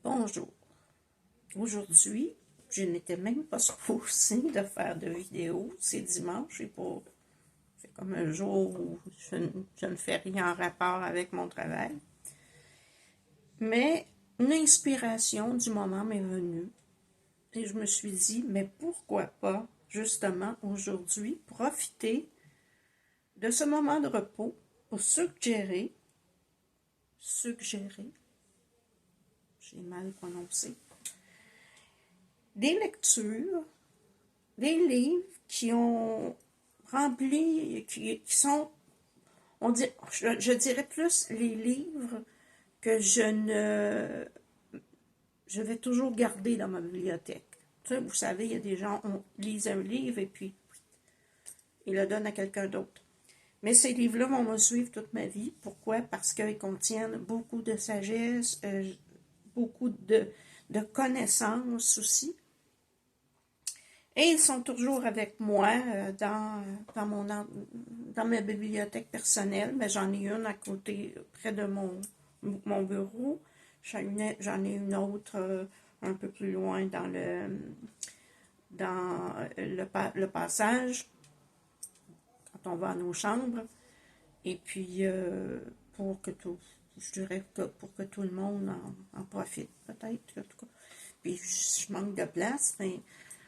Bonjour. Aujourd'hui, je n'étais même pas supposée de faire de vidéo. C'est dimanche et c'est comme un jour où je ne fais rien en rapport avec mon travail. Mais une inspiration du moment m'est venue et je me suis dit, mais pourquoi pas, justement, aujourd'hui, profiter de ce moment de repos pour suggérer, j'ai mal prononcé, des lectures, des livres qui ont rempli, qui sont, je dirais plus les livres que je vais toujours garder dans ma bibliothèque. Tu sais, vous savez, il y a des gens, on lise un livre et puis ils le donnent à quelqu'un d'autre. Mais ces livres-là vont me suivre toute ma vie. Pourquoi? Parce qu'ils contiennent beaucoup de sagesse, beaucoup de connaissances aussi. Et ils sont toujours avec moi dans ma bibliothèque personnelle. Mais j'en ai une à côté, près de mon bureau. J'en ai une autre un peu plus loin dans le passage, quand on va à nos chambres. Et puis, je dirais que pour que tout le monde en profite, peut-être, en tout cas. Puis, je manque de place, mais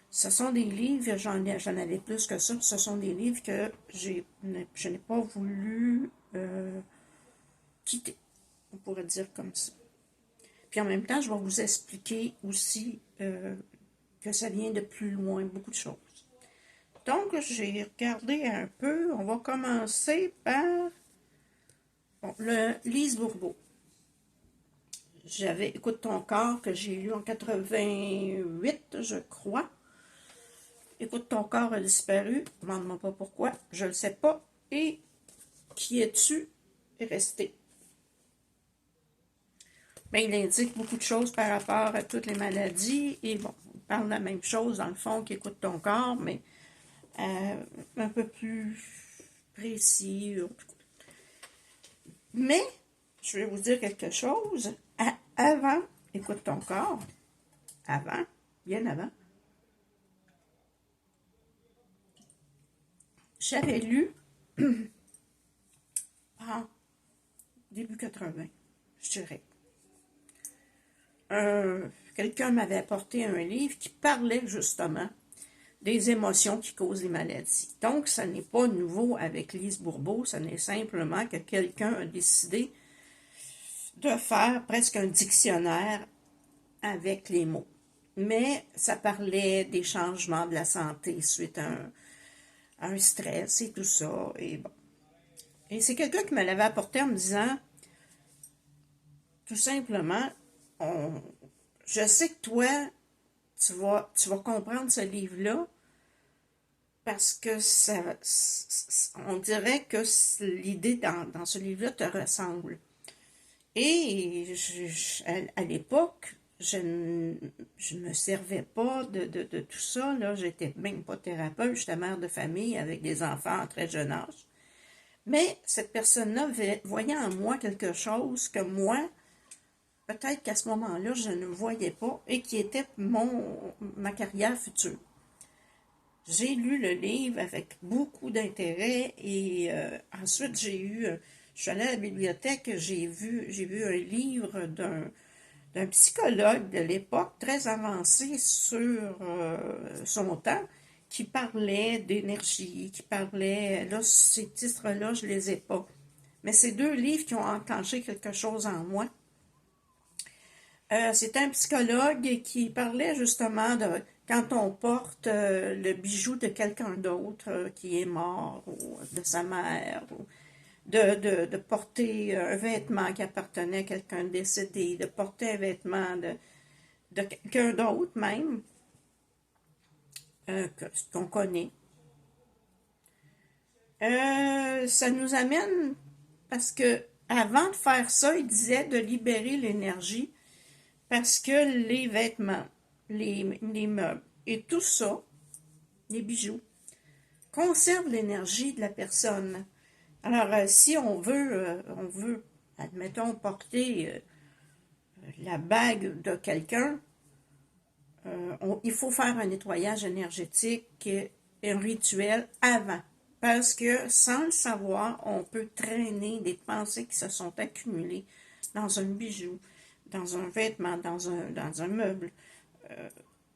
ce sont des livres, j'en avais plus que ça, ce sont des livres que je n'ai pas voulu quitter, on pourrait dire comme ça. Puis en même temps, je vais vous expliquer aussi que ça vient de plus loin, beaucoup de choses. Donc, j'ai regardé un peu, on va commencer par le Lise Bourbeau. J'avais Écoute ton corps que j'ai lu en 88, je crois. Écoute, ton corps a disparu. Demande-moi pas pourquoi. Je ne le sais pas. Et qui es-tu est resté. Bien, il indique beaucoup de choses par rapport à toutes les maladies. Et bon, il parle de la même chose, dans le fond, qu'écoute ton corps, mais un peu plus précis. Mais, je vais vous dire quelque chose. Avant, écoute ton corps. Avant, bien avant, j'avais lu en début 80, je dirais. Quelqu'un m'avait apporté un livre qui parlait justement des émotions qui causent les maladies. Donc, ça n'est pas nouveau avec Lise Bourbeau, ça n'est simplement que quelqu'un a décidé de faire presque un dictionnaire avec les mots. Mais ça parlait des changements de la santé suite à un stress et tout ça. Et bon. Et c'est quelqu'un qui me l'avait apporté en me disant, tout simplement, je sais que toi, tu vas comprendre ce livre-là parce que on dirait que l'idée dans ce livre-là te ressemble. Et à l'époque, je ne me servais pas de tout ça. Là, j'étais même pas thérapeute, j'étais mère de famille avec des enfants à très jeune âge. Mais cette personne-là voyait en moi quelque chose que moi, peut-être qu'à ce moment-là, je ne voyais pas et qui était ma carrière future. J'ai lu le livre avec beaucoup d'intérêt et ensuite je suis allée à la bibliothèque, j'ai vu un livre d'un psychologue de l'époque très avancé sur son temps qui parlait d'énergie, qui parlait, là ces titres-là je les ai pas, mais c'est deux livres qui ont enclenché quelque chose en moi. C'est un psychologue qui parlait justement de quand on porte le bijou de quelqu'un d'autre qui est mort, ou de sa mère, ou de porter un vêtement qui appartenait à quelqu'un décédé, de porter un vêtement de quelqu'un d'autre même, qu'on connaît. Ça nous amène, parce que avant de faire ça, il disait de libérer l'énergie. Parce que les vêtements, les meubles et tout ça, les bijoux, conservent l'énergie de la personne. Alors, si on veut, admettons, porter la bague de quelqu'un, il faut faire un nettoyage énergétique, un rituel avant. Parce que sans le savoir, on peut traîner des pensées qui se sont accumulées dans un bijou, dans un vêtement, dans un meuble.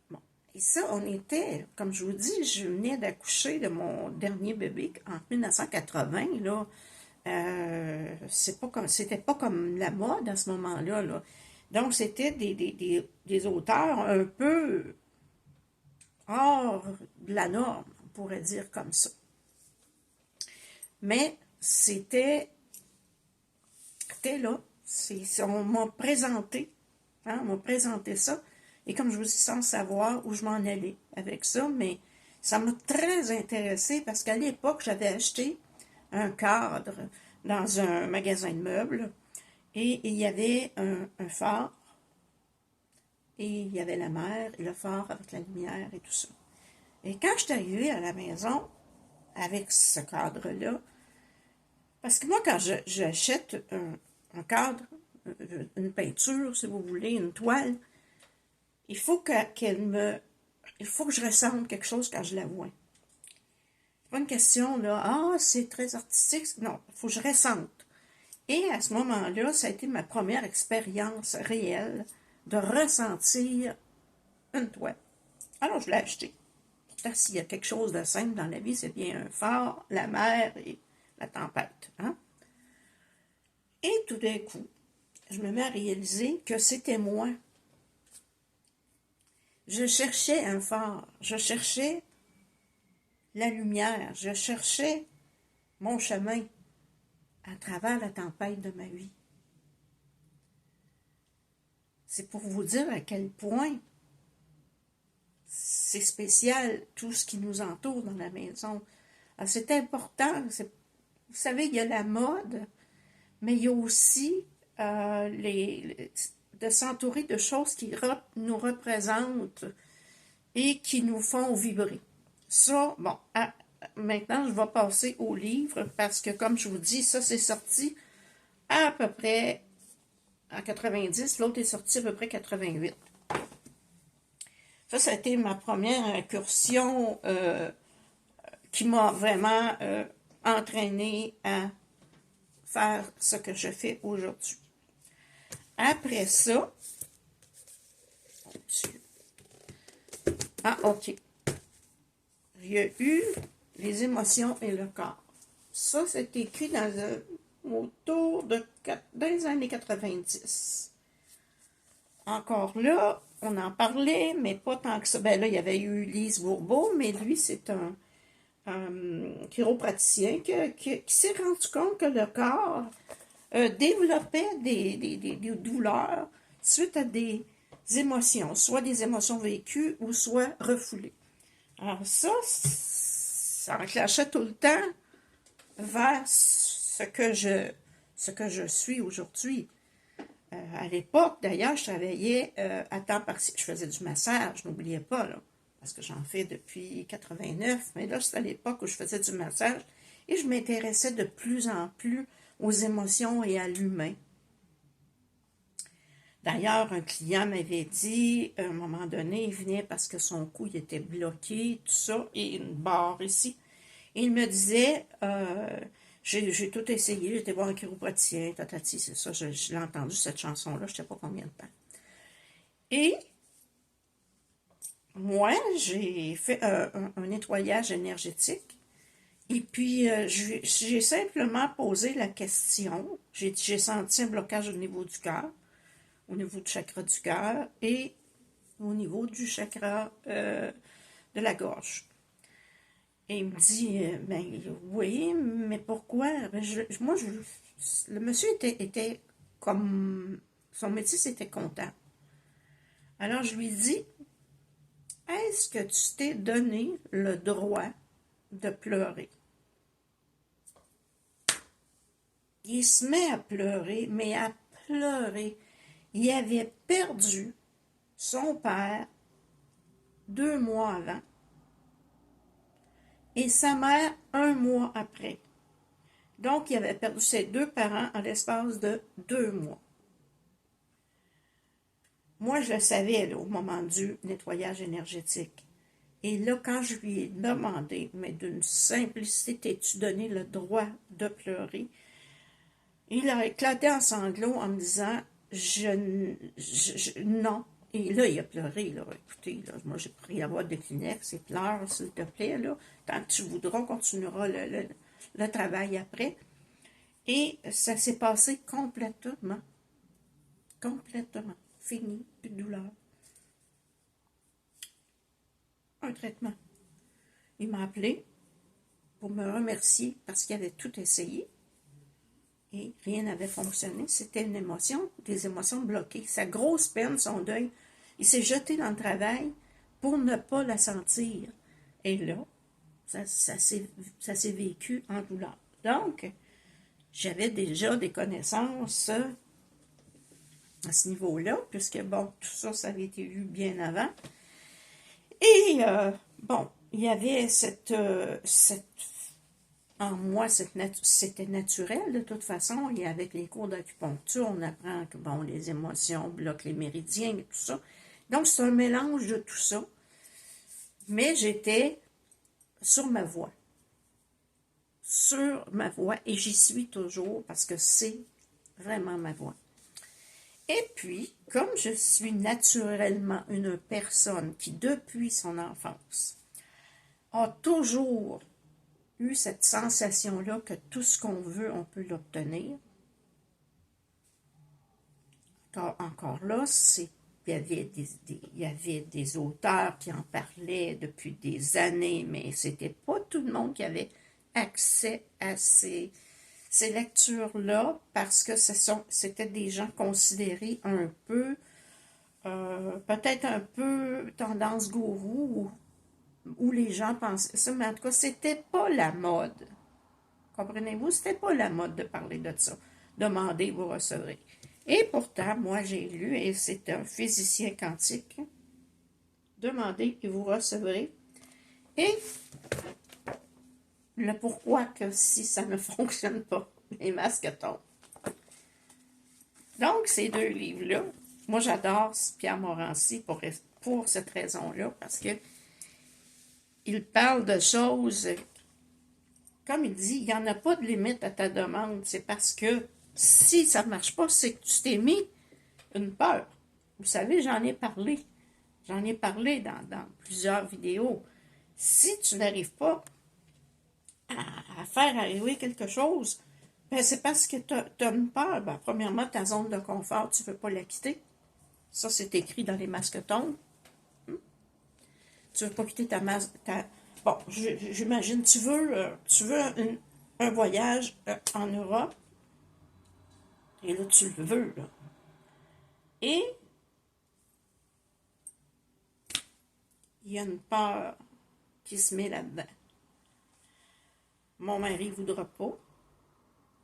Bon. Et ça, on était, comme je vous dis, je venais d'accoucher de mon dernier bébé en 1980, là. C'était pas comme la mode à ce moment-là, là. Donc, c'était des auteurs un peu hors de la norme, on pourrait dire comme ça. Mais c'était là. On m'a présenté, hein, on m'a présenté ça. Et comme je vous dis, sans savoir où je m'en allais avec ça, mais ça m'a très intéressée parce qu'à l'époque, j'avais acheté un cadre dans un magasin de meubles et il y avait un phare et il y avait la mer et le phare avec la lumière et tout ça. Et quand je suis arrivée à la maison avec ce cadre-là, parce que moi, quand j'achète un cadre, une peinture, si vous voulez, une toile, il faut il faut que je ressente quelque chose quand je la vois. C'est pas une question, là, c'est très artistique. Non, il faut que je ressente. Et à ce moment-là, ça a été ma première expérience réelle de ressentir une toile. Alors, je l'ai acheté. Pourtant, s'il y a quelque chose de simple dans la vie, c'est bien un phare, la mer et la tempête. Hein? Et tout d'un coup, je me mets à réaliser que c'était moi. Je cherchais un phare, je cherchais la lumière, je cherchais mon chemin à travers la tempête de ma vie. C'est pour vous dire à quel point c'est spécial tout ce qui nous entoure dans la maison. C'est important, vous savez, il y a la mode, mais il y a aussi de s'entourer de choses qui nous représentent et qui nous font vibrer. Ça, bon, maintenant, je vais passer au livre parce que, comme je vous dis, ça, c'est sorti à peu près en 90, l'autre est sorti à peu près 88. Ça a été ma première incursion qui m'a vraiment entraînée à faire ce que je fais aujourd'hui. Après ça, ok. Il y a eu les émotions et le corps. Ça, c'est écrit autour des années 90. Encore là, on en parlait, mais pas tant que ça. Ben là, il y avait eu Lise Bourbeau, mais lui, c'est un chiropraticien qui s'est rendu compte que le corps développait des douleurs suite à des émotions, soit des émotions vécues ou soit refoulées. Alors ça enclenchait tout le temps vers ce que je suis aujourd'hui. À l'époque, d'ailleurs, je travaillais à temps partiel. Je faisais du massage, n'oubliez pas, là, parce que j'en fais depuis 89. Mais là, c'était à l'époque où je faisais du massage et je m'intéressais de plus en plus aux émotions et à l'humain. D'ailleurs, un client m'avait dit, à un moment donné, il venait parce que son cou il était bloqué, tout ça, et une barre ici. Et il me disait, j'ai tout essayé, j'étais voir un chiropraticien, tatati, c'est ça, je l'ai entendu cette chanson-là, je ne sais pas combien de temps. Et moi, j'ai fait un nettoyage énergétique. Et puis, j'ai simplement posé la question. J'ai senti un blocage au niveau du cœur, au niveau du chakra du cœur et au niveau du chakra de la gorge. Et il me dit, ben oui, mais pourquoi? Ben, le monsieur était comme, son métier, c'était comptable. Alors, je lui dis, est-ce que tu t'es donné le droit de pleurer? Il se met à pleurer, mais à pleurer. Il avait perdu son père 2 mois avant et sa mère 1 mois après. Donc, il avait perdu ses 2 parents en l'espace de 2 mois. Moi, je le savais là, au moment du nettoyage énergétique. Et là, quand je lui ai demandé, mais d'une simplicité, t'es-tu donné le droit de pleurer? Il a éclaté en sanglots en me disant, non. Et là, il a pleuré, là. Écoutez, là, moi, j'ai pris la boîte de Kleenex et pleure, s'il te plaît, là. Tant que tu voudras, on continuera le travail après. Et ça s'est passé complètement. Complètement. Fini. Plus de douleur. Un traitement. Il m'a appelé pour me remercier parce qu'il avait tout essayé et rien n'avait fonctionné. C'était une émotion, des émotions bloquées. Sa grosse peine, son deuil, il s'est jeté dans le travail pour ne pas la sentir. Et là, ça s'est vécu en douleur. Donc, j'avais déjà des connaissances à ce niveau-là, puisque, bon, tout ça, ça avait été vu bien avant. Et, bon, il y avait en moi, c'était naturel de toute façon, et avec les cours d'acupuncture, on apprend que, bon, les émotions bloquent les méridiens et tout ça. Donc, c'est un mélange de tout ça. Mais j'étais sur ma voie. Sur ma voie, et j'y suis toujours parce que c'est vraiment ma voie. Et puis, comme je suis naturellement une personne qui, depuis son enfance, a toujours eu cette sensation-là que tout ce qu'on veut, on peut l'obtenir. Encore là, il y avait des auteurs qui en parlaient depuis des années, mais c'était pas tout le monde qui avait accès à ces lectures-là parce que c'était des gens considérés un peu, peut-être un peu tendance gourou, où les gens pensaient ça, mais en tout cas, c'était pas la mode. Comprenez-vous? C'était pas la mode de parler de ça. Demandez, vous recevrez. Et pourtant, moi, j'ai lu, et c'est un physicien quantique, demandez et vous recevrez. Et le pourquoi que si ça ne fonctionne pas, les masques tombent. Donc, ces deux livres-là, moi, j'adore Pierre Morancy pour cette raison-là, parce que il parle de choses, comme il dit, il n'y en a pas de limite à ta demande. C'est parce que si ça ne marche pas, c'est que tu t'es mis une peur. Vous savez, j'en ai parlé. J'en ai parlé dans plusieurs vidéos. Si tu n'arrives pas à faire arriver quelque chose, ben c'est parce que tu as une peur. Ben, premièrement, ta zone de confort, tu ne veux pas la quitter. Ça, c'est écrit dans les masques tombes. Tu ne veux pas quitter ta masse. Bon, j'imagine, tu veux un voyage en Europe. Et là, tu le veux, là. Et il y a une peur qui se met là-dedans. Mon mari ne voudra pas.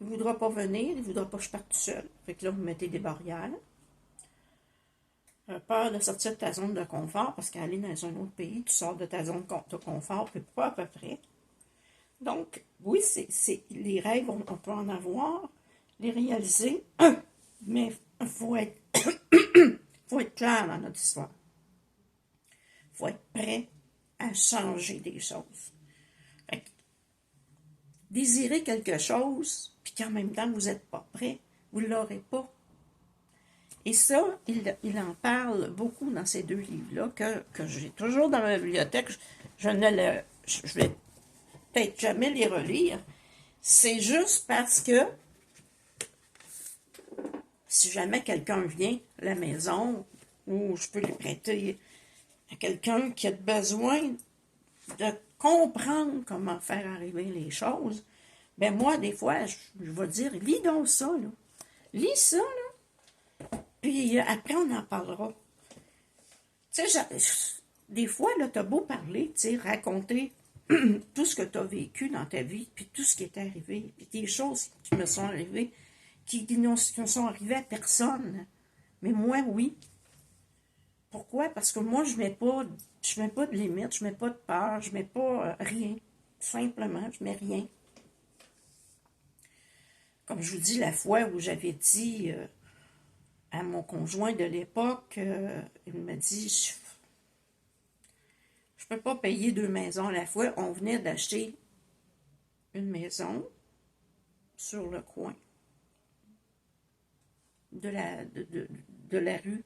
Il ne voudra pas venir. Il ne voudra pas que je parte tout seul. Fait que là, vous mettez des barrières. Peur de sortir de ta zone de confort, parce qu'aller dans un autre pays, tu sors de ta zone de confort, puis pas à peu près. Donc, oui, les rêves, on peut en avoir, les réaliser, mais il faut être, faut être clair dans notre histoire. Il faut être prêt à changer des choses. Fait que, désirer quelque chose, puis qu'en même temps, vous n'êtes pas prêt, vous ne l'aurez pas. Et ça, il en parle beaucoup dans ces deux livres-là, que j'ai toujours dans ma bibliothèque. Je vais peut-être jamais les relire. C'est juste parce que si jamais quelqu'un vient à la maison, ou je peux les prêter à quelqu'un qui a besoin de comprendre comment faire arriver les choses, ben moi, des fois, je vais dire, lis donc ça, là. Lis ça, là. Puis après, on en parlera. Tu sais, des fois, là, t'as beau parler, tu sais, raconter tout ce que tu as vécu dans ta vie, puis tout ce qui est arrivé, puis des choses qui me sont arrivées, qui ne sont arrivées à personne. Mais moi, oui. Pourquoi? Parce que moi, je mets pas de limite, je mets pas de peur, je mets pas rien. Simplement, je mets rien. Comme je vous dis, la fois où j'avais dit à mon conjoint de l'époque, il m'a dit, je peux pas payer 2 maisons à la fois. On venait d'acheter une maison sur le coin de la rue,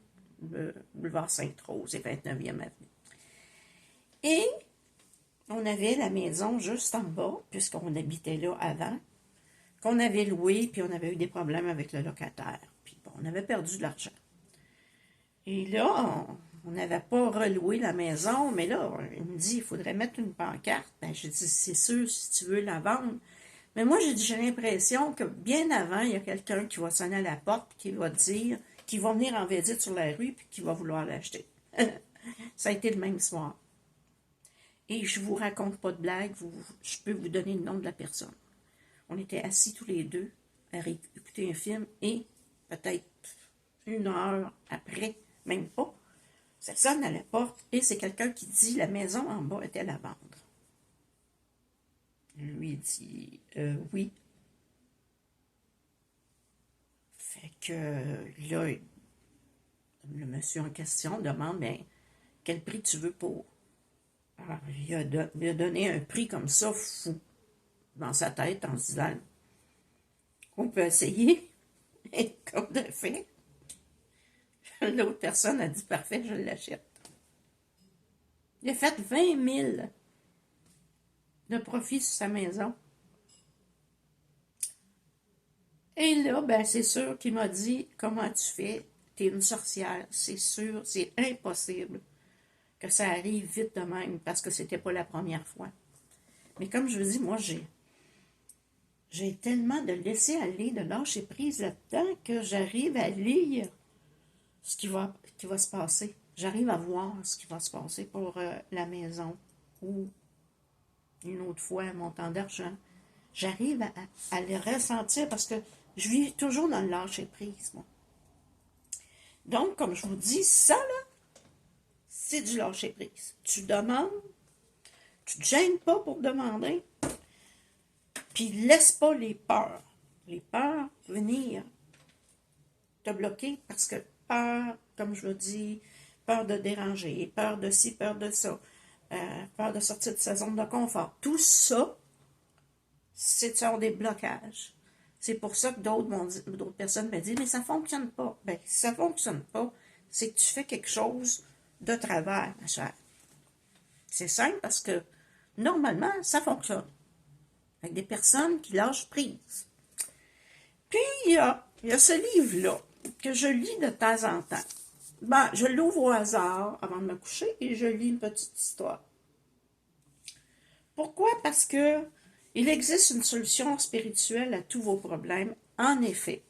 le boulevard Sainte-Rose et 29e avenue. Et on avait la maison juste en bas, puisqu'on habitait là avant, qu'on avait loué, puis on avait eu des problèmes avec le locataire. Puis bon, on avait perdu de l'argent. Et là, on n'avait pas reloué la maison, mais là, il me dit, il faudrait mettre une pancarte. Ben, j'ai dit, c'est sûr, si tu veux la vendre. Mais moi, j'ai l'impression que bien avant, il y a quelqu'un qui va sonner à la porte, qui va dire, qui va venir en visite sur la rue, puis qui va vouloir l'acheter. Ça a été le même soir. Et je vous raconte pas de blague, je peux vous donner le nom de la personne. On était assis tous les deux à écouter un film et peut-être 1 heure après, même pas, ça sonne à la porte et c'est quelqu'un qui dit la maison en bas est-elle à vendre? Lui dit oui. Fait que là, le monsieur en question demande ben, quel prix tu veux pour? Alors, il a donné un prix comme ça fou dans sa tête en se disant on peut essayer. Et comme de fait, l'autre personne a dit parfait, je l'achète. Il a fait 20 000 de profit sur sa maison. Et là, ben, c'est sûr qu'il m'a dit comment tu fais? T'es une sorcière, c'est sûr, c'est impossible que ça arrive vite de même parce que c'était pas la première fois. Mais comme je vous dis, moi, j'ai tellement de laisser aller, de lâcher prise là-dedans que j'arrive à lire ce qui va se passer. J'arrive à voir ce qui va se passer pour la maison ou une autre fois un montant d'argent. J'arrive à le ressentir parce que je vis toujours dans le lâcher prise, moi. Donc, comme je vous dis, ça, là, c'est du lâcher prise. Tu demandes, tu ne te gênes pas pour demander, puis laisse pas les peurs venir te bloquer parce que peur, comme je vous dis, peur de déranger, peur de ci, peur de ça, peur de sortir de sa zone de confort. Tout ça, c'est sur des blocages. C'est pour ça que d'autres personnes me disent « Mais ça ne fonctionne pas. » Bien, si ça ne fonctionne pas, c'est que tu fais quelque chose de travers, ma chère. C'est simple parce que, normalement, ça fonctionne. Avec des personnes qui lâchent prise. Puis, il y a ce livre-là que je lis de temps en temps. Ben, je l'ouvre au hasard avant de me coucher et je lis une petite histoire. Pourquoi? Parce que il existe une solution spirituelle à tous vos problèmes, en effet.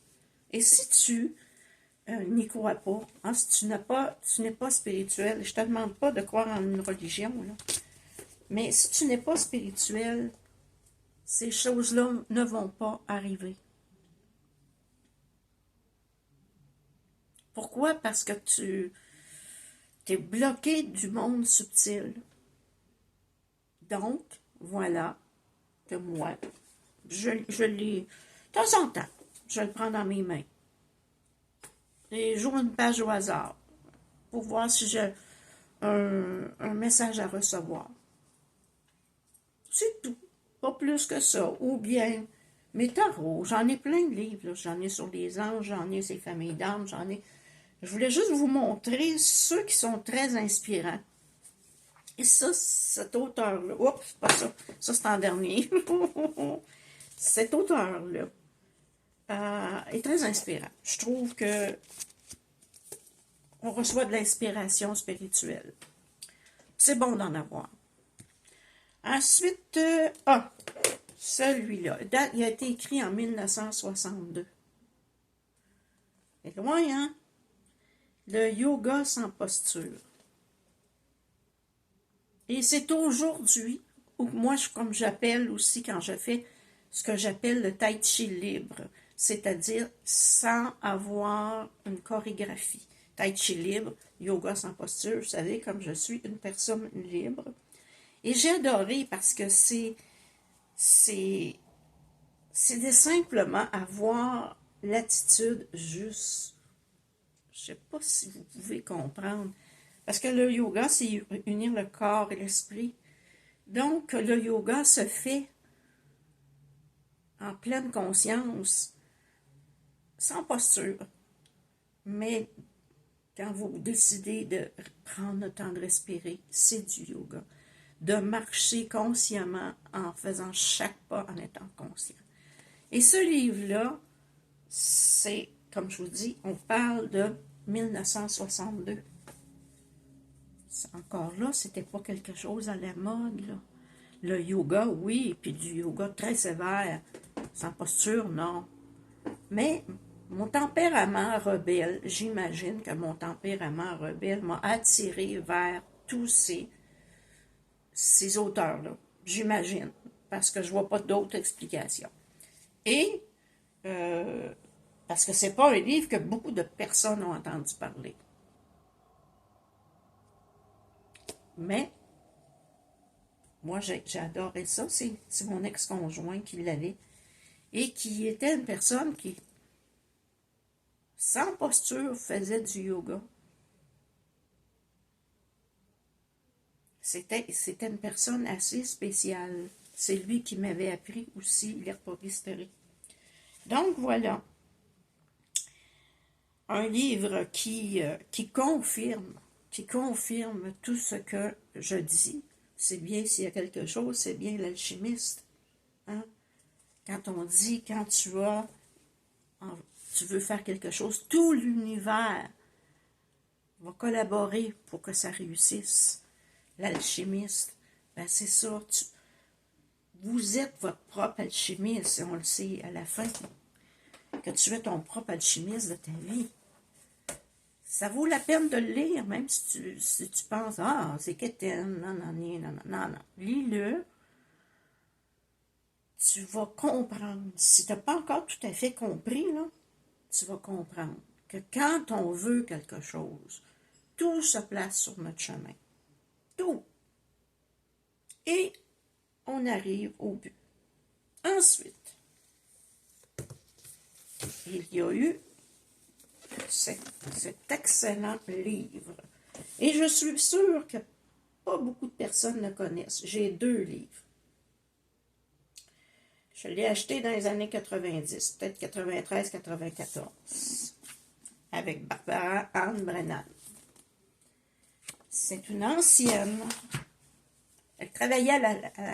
Et si tu n'y crois pas, hein, si tu n'es pas spirituel, je ne te demande pas de croire en une religion, là, mais si tu n'es pas spirituel, ces choses-là ne vont pas arriver. Pourquoi? Parce que tu es bloqué du monde subtil. Donc, voilà que moi, je lis de temps en temps. Je le prends dans mes mains. Et j'ouvre une page au hasard pour voir si j'ai un message à recevoir. C'est tout. Pas plus que ça. Ou bien mes tarots. J'en ai plein de livres. J'en ai sur les anges, j'en ai sur les familles d'âmes, j'en ai... Je voulais juste vous montrer ceux qui sont très inspirants. Et ça, cet auteur-là, oups, pas ça, ça c'est en dernier. Cet auteur-là est très inspirant. Je trouve que on reçoit de l'inspiration spirituelle. C'est bon d'en avoir. Ensuite, celui-là, il a été écrit en 1962. C'est loin, hein? Le yoga sans posture. Et c'est aujourd'hui, ou moi, comme j'appelle aussi quand je fais ce que j'appelle le tai chi libre, c'est-à-dire sans avoir une chorégraphie. Tai chi libre, yoga sans posture, vous savez, comme je suis une personne libre. Et j'ai adoré parce que c'est de simplement avoir l'attitude juste. Je ne sais pas si vous pouvez comprendre. Parce que le yoga, c'est unir le corps et l'esprit. Donc, le yoga se fait en pleine conscience, sans posture. Mais quand vous décidez de prendre le temps de respirer, c'est du yoga. De marcher consciemment en faisant chaque pas en étant conscient. Et ce livre-là, c'est, comme je vous dis, on parle de 1962. Encore là, c'était pas quelque chose à la mode, là. Le yoga, oui, puis du yoga très sévère, sans posture, non. Mais mon tempérament rebelle, j'imagine que mon tempérament rebelle m'a attiré vers tous ces auteurs-là. J'imagine, parce que je vois pas d'autres explications. Et parce que c'est pas un livre que beaucoup de personnes ont entendu parler. Mais moi, j'ai adoré ça. C'est mon ex-conjoint qui l'avait. Et qui était une personne qui, sans posture, faisait du yoga. C'était une personne assez spéciale. C'est lui qui m'avait appris aussi l'herboristerie. Donc, voilà. Un livre qui confirme tout ce que je dis. C'est bien s'il y a quelque chose, c'est bien l'alchimiste. Hein? Quand on dit, quand tu veux faire quelque chose, tout l'univers va collaborer pour que ça réussisse. L'alchimiste, ben c'est ça. Vous êtes votre propre alchimiste, et on le sait à la fin, que tu es ton propre alchimiste de ta vie. Ça vaut la peine de le lire, même si tu penses, ah, c'est quétaine, non. Lis-le. Tu vas comprendre. Si tu n'as pas encore tout à fait compris, là, tu vas comprendre que quand on veut quelque chose, tout se place sur notre chemin. Tout. Et on arrive au but. Ensuite, il y a eu cet excellent livre. Et je suis sûre que pas beaucoup de personnes le connaissent. J'ai 2 livres. Je l'ai acheté dans les années 90, peut-être 93-94, avec Barbara Ann Brennan. C'est une ancienne, elle travaillait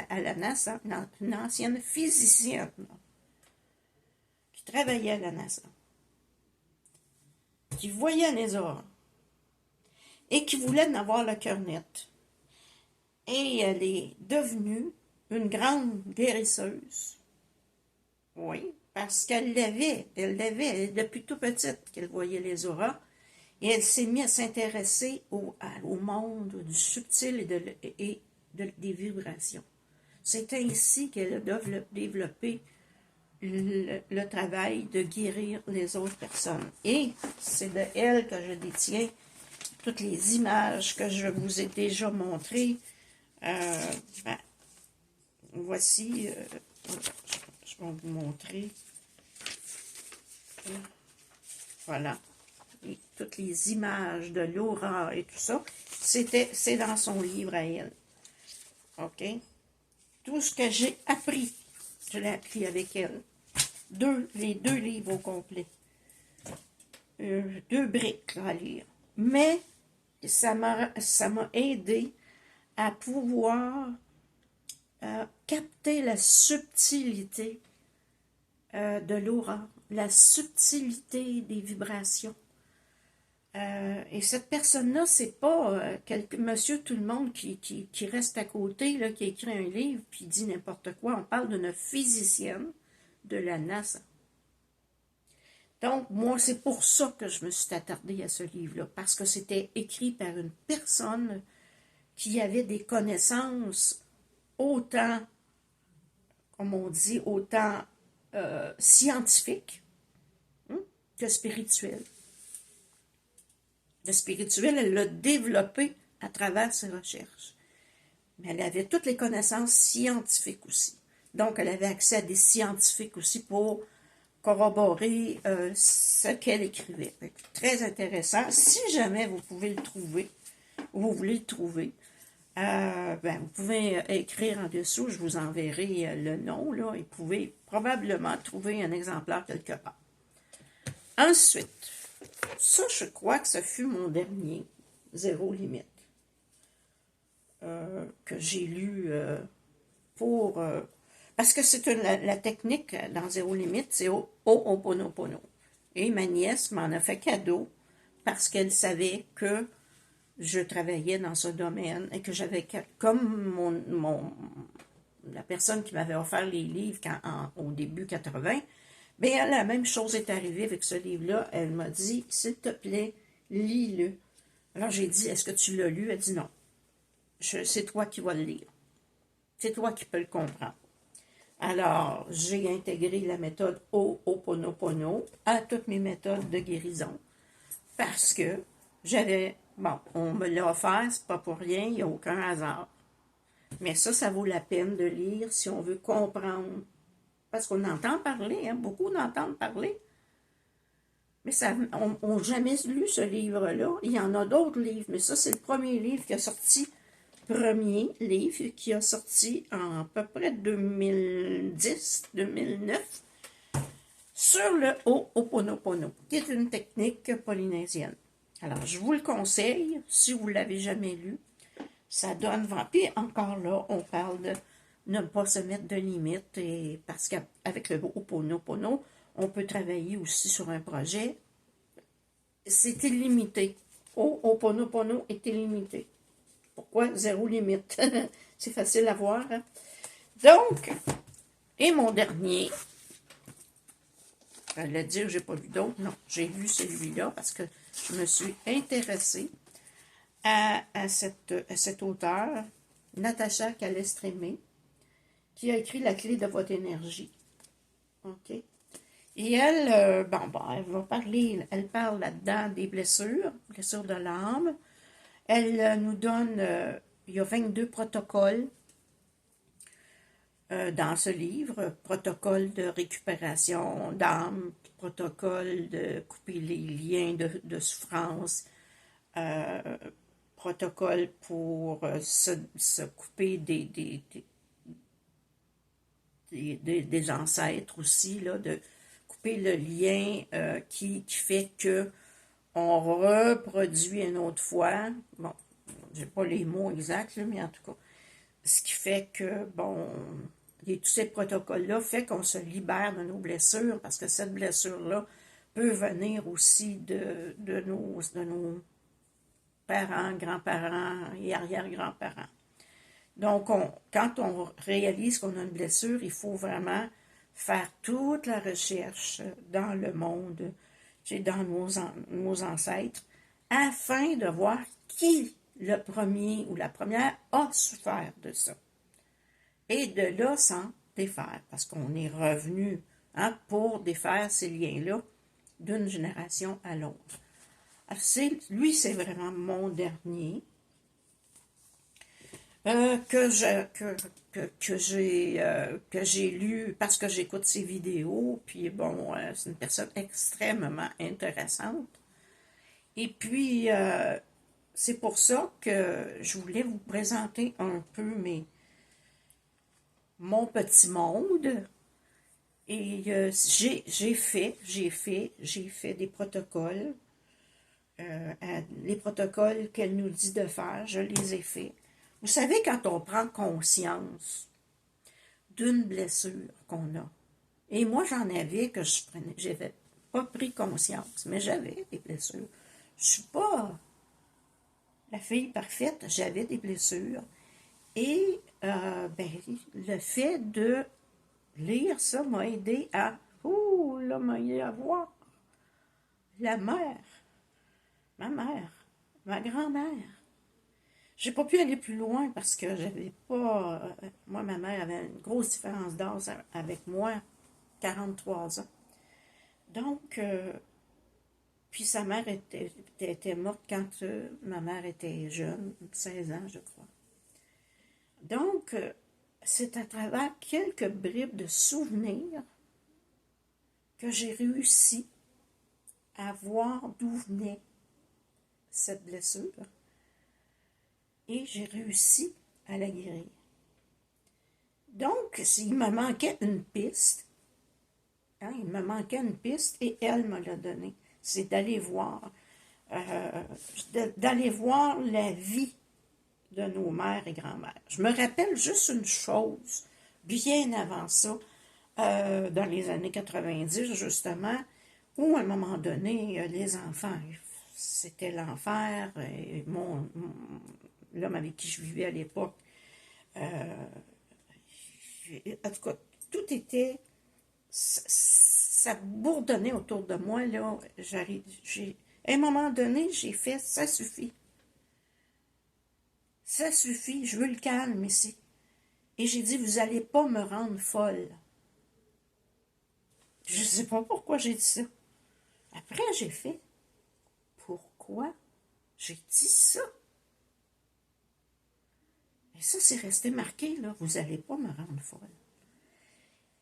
à la NASA, une ancienne physicienne qui travaillait à la NASA, qui voyait les auras et qui voulait en avoir le cœur net. Et elle est devenue une grande guérisseuse. Oui, parce qu'elle l'avait, depuis tout petite qu'elle voyait les auras, et elle s'est mise à s'intéresser au monde du subtil et des vibrations. C'est ainsi qu'elle a développé le travail de guérir les autres personnes. Et c'est de elle que je détiens toutes les images que je vous ai déjà montrées. Voici, je vais vous montrer. Voilà. Et toutes les images de l'aura et tout ça, c'est dans son livre à elle. OK? Tout ce que j'ai appris, je l'ai appris avec elle. Les 2 livres au complet. 2 briques à lire. Mais ça m'a aidé à pouvoir capter la subtilité de l'aura, la subtilité des vibrations. Et cette personne-là, c'est pas monsieur tout le monde qui reste à côté, là, qui écrit un livre puis dit n'importe quoi. On parle d'une physicienne de la NASA. Donc, moi, c'est pour ça que je me suis attardée à ce livre-là, parce que c'était écrit par une personne qui avait des connaissances autant, comme on dit, autant scientifiques que spirituelles. Le spirituel, elle l'a développé à travers ses recherches. Mais elle avait toutes les connaissances scientifiques aussi. Donc, elle avait accès à des scientifiques aussi pour corroborer ce qu'elle écrivait. Très intéressant. Si jamais vous pouvez le trouver, ou vous voulez le trouver, ben, vous pouvez écrire en dessous, je vous enverrai le nom, là, et vous pouvez probablement trouver un exemplaire quelque part. Ensuite, ça, je crois que ce fut mon dernier, Zéro limite, que j'ai lu pour... parce que c'est la technique dans Zéro limite, c'est Ho'oponopono. Et ma nièce m'en a fait cadeau parce qu'elle savait que je travaillais dans ce domaine et que j'avais, comme la personne qui m'avait offert les livres au début 80, bien, la même chose est arrivée avec ce livre-là. Elle m'a dit, s'il te plaît, lis-le. Alors j'ai dit, est-ce que tu l'as lu? Elle dit non. C'est toi qui vas le lire. C'est toi qui peux le comprendre. Alors, j'ai intégré la méthode Ho'oponopono à toutes mes méthodes de guérison parce que bon, on me l'a offert, c'est pas pour rien, il n'y a aucun hasard. Mais ça vaut la peine de lire si on veut comprendre. Parce qu'on entend parler, hein, beaucoup n'entendent parler. Mais on n'a jamais lu ce livre-là. Il y en a d'autres livres, mais ça, c'est le premier livre qui a sorti, en à peu près 2010, 2009, sur le Ho'oponopono, qui est une technique polynésienne. Alors, je vous le conseille, si vous ne l'avez jamais lu. Ça donne vraiment. Puis encore là, on parle de ne pas se mettre de limites, et parce qu'avec le Ho'oponopono, on peut travailler aussi sur un projet. C'est illimité. Ho'oponopono est illimité. Pourquoi? Zéro limite. C'est facile à voir. Hein? Donc, et mon dernier, j'allais dire, j'ai pas lu d'autres. Non, j'ai lu celui-là parce que je me suis intéressée à cet auteur, Natacha Calestrémé, qui a écrit La clé de votre énergie. OK? Et elle, elle va parler, elle parle là-dedans des blessures de l'âme. Elle nous donne, il y a 22 protocoles dans ce livre, protocole de récupération d'âme, protocole de couper les liens de souffrance, protocole pour se couper des ancêtres aussi, là, de couper le lien qui fait que on reproduit une autre fois. Bon, j'ai pas les mots exacts, là, mais en tout cas, ce qui fait que, bon, tous ces protocoles-là fait qu'on se libère de nos blessures, parce que cette blessure-là peut venir aussi de nos parents, grands-parents et arrière-grands-parents. Donc, quand on réalise qu'on a une blessure, il faut vraiment faire toute la recherche dans le monde, dans nos ancêtres, afin de voir qui, le premier ou la première, a souffert de ça. Et de là, s'en défaire, parce qu'on est revenu pour défaire ces liens-là d'une génération à l'autre. Lui, c'est vraiment mon dernier. Que j'ai lu parce que j'écoute ses vidéos, puis bon, c'est une personne extrêmement intéressante. Et puis, c'est pour ça que je voulais vous présenter un peu mon petit monde. Et j'ai fait des protocoles. Les protocoles qu'elle nous dit de faire, je les ai faits. Vous savez, quand on prend conscience d'une blessure qu'on a, et moi j'en avais que j'avais pas pris conscience, mais j'avais des blessures. Je suis pas la fille parfaite, j'avais des blessures. Et le fait de lire ça m'a aidé à, m'a aidé à voir la mère, ma mère, ma grand-mère. J'ai pas pu aller plus loin parce que j'avais pas... moi, ma mère avait une grosse différence d'âge avec moi, 43 ans. Donc, puis sa mère était morte quand ma mère était jeune, 16 ans, je crois. Donc, c'est à travers quelques bribes de souvenirs que j'ai réussi à voir d'où venait cette blessure et j'ai réussi à la guérir. Donc, il me manquait une piste. Hein, il me manquait une piste et elle me l'a donnée. C'est d'aller voir la vie de nos mères et grand-mères. Je me rappelle juste une chose, bien avant ça, dans les années 90, justement, où à un moment donné, les enfants, c'était l'enfer. Et l'homme avec qui je vivais à l'époque, en tout cas, tout était, ça bourdonnait autour de moi, là. À un moment donné, j'ai fait, ça suffit. Ça suffit, je veux le calme ici. Et j'ai dit, vous n'allez pas me rendre folle. Je ne sais pas pourquoi j'ai dit ça. Après, j'ai fait, pourquoi j'ai dit ça? Et ça, c'est resté marqué, là, vous n'allez pas me rendre folle.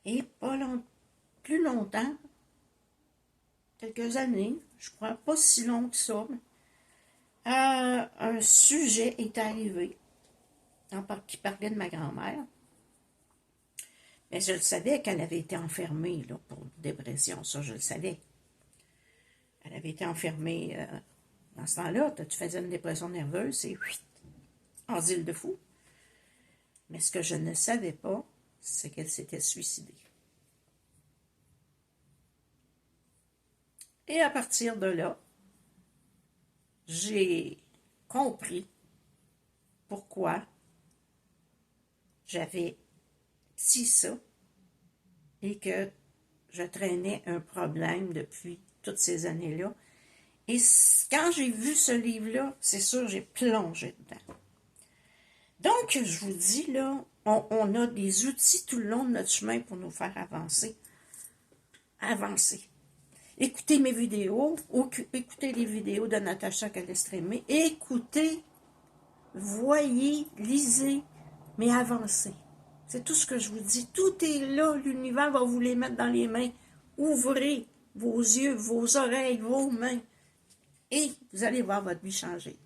Et plus longtemps, quelques années, je crois pas si long que ça, un sujet est arrivé qui parlait de ma grand-mère. Mais je le savais qu'elle avait été enfermée là, pour dépression, ça je le savais. Elle avait été enfermée dans ce temps-là, tu faisais une dépression nerveuse, c'est asile de fou. Mais ce que je ne savais pas, c'est qu'elle s'était suicidée. Et à partir de là, j'ai compris pourquoi j'avais dit ça et que je traînais un problème depuis toutes ces années-là. Et quand j'ai vu ce livre-là, c'est sûr, j'ai plongé dedans. Donc, je vous dis, là, on a des outils tout le long de notre chemin pour nous faire avancer. Avancer. Écoutez mes vidéos, écoutez les vidéos de Natacha Calestrémé, écoutez, voyez, lisez, mais avancez. C'est tout ce que je vous dis. Tout est là, l'univers va vous les mettre dans les mains. Ouvrez vos yeux, vos oreilles, vos mains, et vous allez voir votre vie changer.